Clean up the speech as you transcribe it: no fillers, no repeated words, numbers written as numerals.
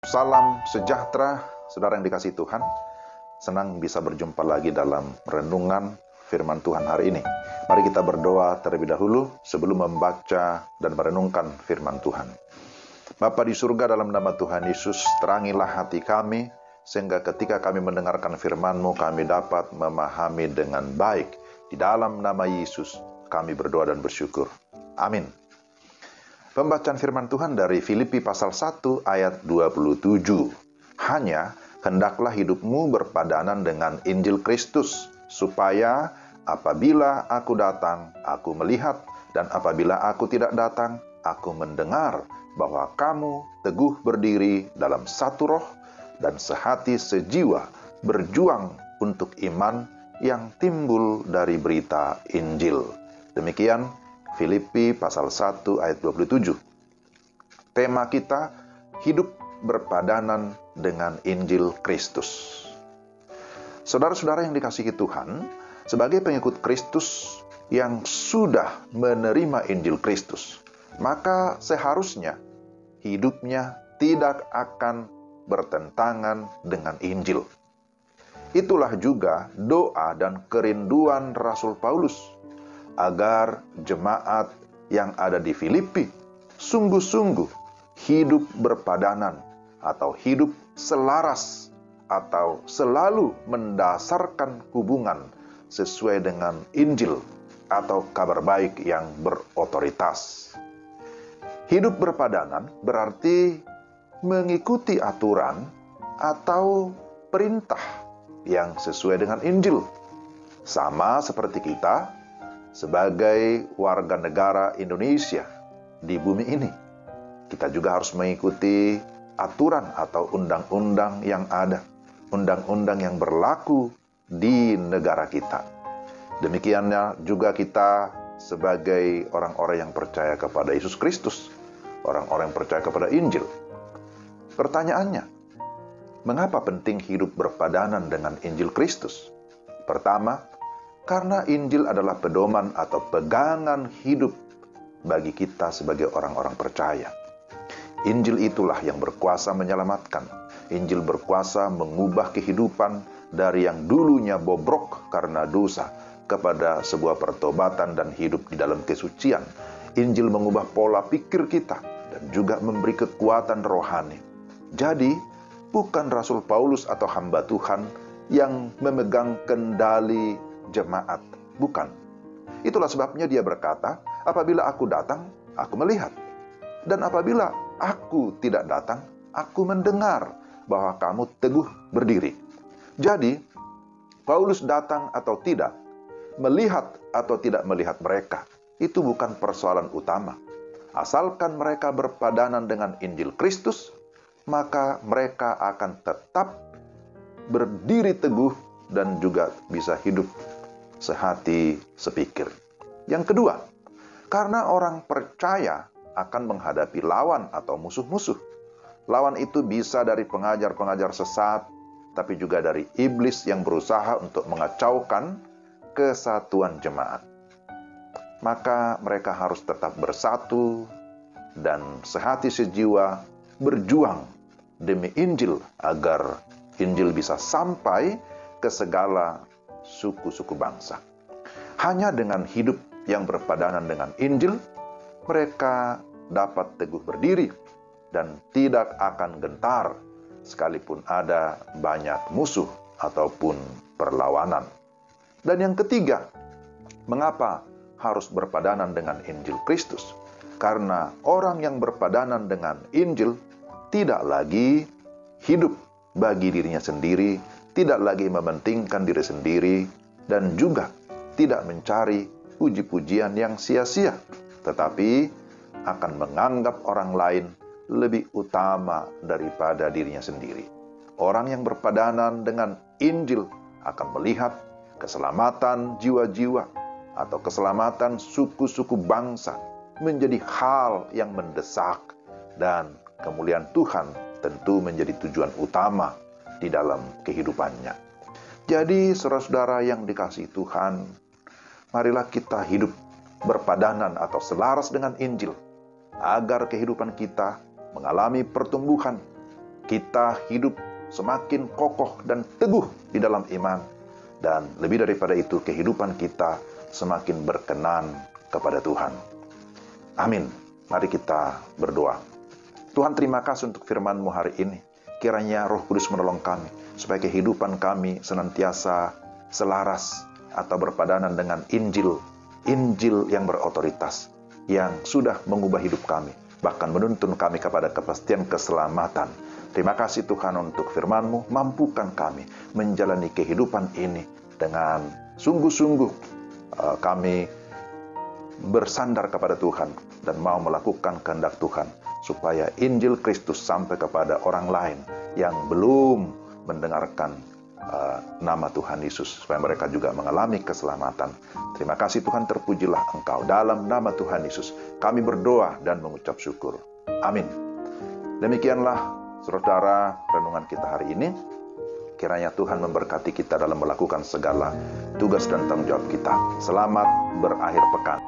Salam sejahtera, saudara yang dikasihi Tuhan. Senang bisa berjumpa lagi dalam renungan firman Tuhan hari ini. Mari kita berdoa terlebih dahulu sebelum membaca dan merenungkan firman Tuhan. Bapa di surga, dalam nama Tuhan Yesus, terangilah hati kami, sehingga ketika kami mendengarkan firman-Mu, kami dapat memahami dengan baik. Di dalam nama Yesus, kami berdoa dan bersyukur. Amin. Pembacaan firman Tuhan dari Filipi pasal 1 ayat 27. Hanya hendaklah hidupmu berpadanan dengan Injil Kristus, supaya apabila aku datang, aku melihat, dan apabila aku tidak datang, aku mendengar bahwa kamu teguh berdiri dalam satu roh dan sehati sejiwa berjuang untuk iman yang timbul dari berita Injil. Demikian Filipi pasal 1 ayat 27. Tema kita, hidup berpadanan dengan Injil Kristus. Saudara-saudara yang dikasihi Tuhan, sebagai pengikut Kristus yang sudah menerima Injil Kristus, maka seharusnya hidupnya tidak akan bertentangan dengan Injil. Itulah juga doa dan kerinduan Rasul Paulus, agar jemaat yang ada di Filipi sungguh-sungguh hidup berpadanan atau hidup selaras atau selalu mendasarkan hubungan sesuai dengan Injil atau kabar baik yang berotoritas. Hidup berpadanan berarti mengikuti aturan atau perintah yang sesuai dengan Injil. Sama seperti kita sebagai warga negara Indonesia di bumi ini, kita juga harus mengikuti aturan atau undang-undang yang ada, undang-undang yang berlaku di negara kita. Demikiannya juga kita sebagai orang-orang yang percaya kepada Yesus Kristus, orang-orang yang percaya kepada Injil. Pertanyaannya, mengapa penting hidup berpadanan dengan Injil Kristus? Pertama, karena Injil adalah pedoman atau pegangan hidup bagi kita sebagai orang-orang percaya. Injil itulah yang berkuasa menyelamatkan. Injil berkuasa mengubah kehidupan dari yang dulunya bobrok karena dosa kepada sebuah pertobatan dan hidup di dalam kesucian. Injil mengubah pola pikir kita dan juga memberi kekuatan rohani. Jadi, bukan Rasul Paulus atau hamba Tuhan yang memegang kendali jemaat, bukan. Itulah sebabnya dia berkata, apabila aku datang, aku melihat. Dan apabila aku tidak datang, aku mendengar bahwa kamu teguh berdiri. Jadi, Paulus datang atau tidak, melihat atau tidak melihat mereka, itu bukan persoalan utama. Asalkan mereka berpadanan dengan Injil Kristus, maka mereka akan tetap berdiri teguh dan juga bisa hidup sehati sepikir. Yang kedua, karena orang percaya akan menghadapi lawan atau musuh-musuh. Lawan itu bisa dari pengajar-pengajar sesat, tapi juga dari iblis yang berusaha untuk mengacaukan kesatuan jemaat. Maka mereka harus tetap bersatu dan sehati sejiwa berjuang demi Injil agar Injil bisa sampai ke segala suku-suku bangsa. Hanya dengan hidup yang berpadanan dengan Injil, mereka dapat teguh berdiri dan tidak akan gentar sekalipun ada banyak musuh ataupun perlawanan. Dan yang ketiga, mengapa harus berpadanan dengan Injil Kristus? Karena orang yang berpadanan dengan Injil tidak lagi hidup bagi dirinya sendiri, tidak lagi mementingkan diri sendiri, dan juga tidak mencari puji-pujian yang sia-sia, tetapi akan menganggap orang lain lebih utama daripada dirinya sendiri. Orang yang berpadanan dengan Injil akan melihat keselamatan jiwa-jiwa atau keselamatan suku-suku bangsa menjadi hal yang mendesak, dan kemuliaan Tuhan tentu menjadi tujuan utama di dalam kehidupannya. Jadi, saudara-saudara yang dikasihi Tuhan, marilah kita hidup berpadanan atau selaras dengan Injil, agar kehidupan kita mengalami pertumbuhan kita hidup semakin kokoh dan teguh di dalam iman. Dan lebih daripada itu, kehidupan kita semakin berkenan kepada Tuhan. Amin. Mari kita berdoa. Tuhan, terima kasih untuk firman-Mu hari ini. Kiranya Roh Kudus menolong kami, supaya kehidupan kami senantiasa selaras atau berpadanan dengan Injil. Injil yang berotoritas, yang sudah mengubah hidup kami, bahkan menuntun kami kepada kepastian keselamatan. Terima kasih Tuhan untuk firman-Mu, mampukan kami menjalani kehidupan ini dengan sungguh-sungguh kami bersandar kepada Tuhan dan mau melakukan kehendak Tuhan, supaya Injil Kristus sampai kepada orang lain yang belum mendengarkan nama Tuhan Yesus, supaya mereka juga mengalami keselamatan. Terima kasih Tuhan, terpujilah Engkau. Dalam nama Tuhan Yesus kami berdoa dan mengucap syukur. Amin. Demikianlah saudara renungan kita hari ini. Kiranya Tuhan memberkati kita dalam melakukan segala tugas dan tanggung jawab kita. Selamat berakhir pekan.